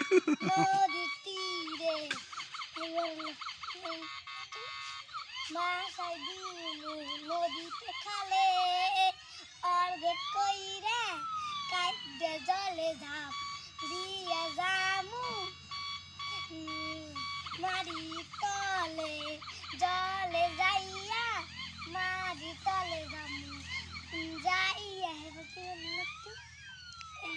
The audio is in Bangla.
নদীর তীরে মাছাই দিমু নদীতে খালে অর্ধেক কইরা কাইডে জলে ঝাঁপ দিয়া যামু মারি তলে জলে যাইয়া মারি তলে যামু যাইয়া এই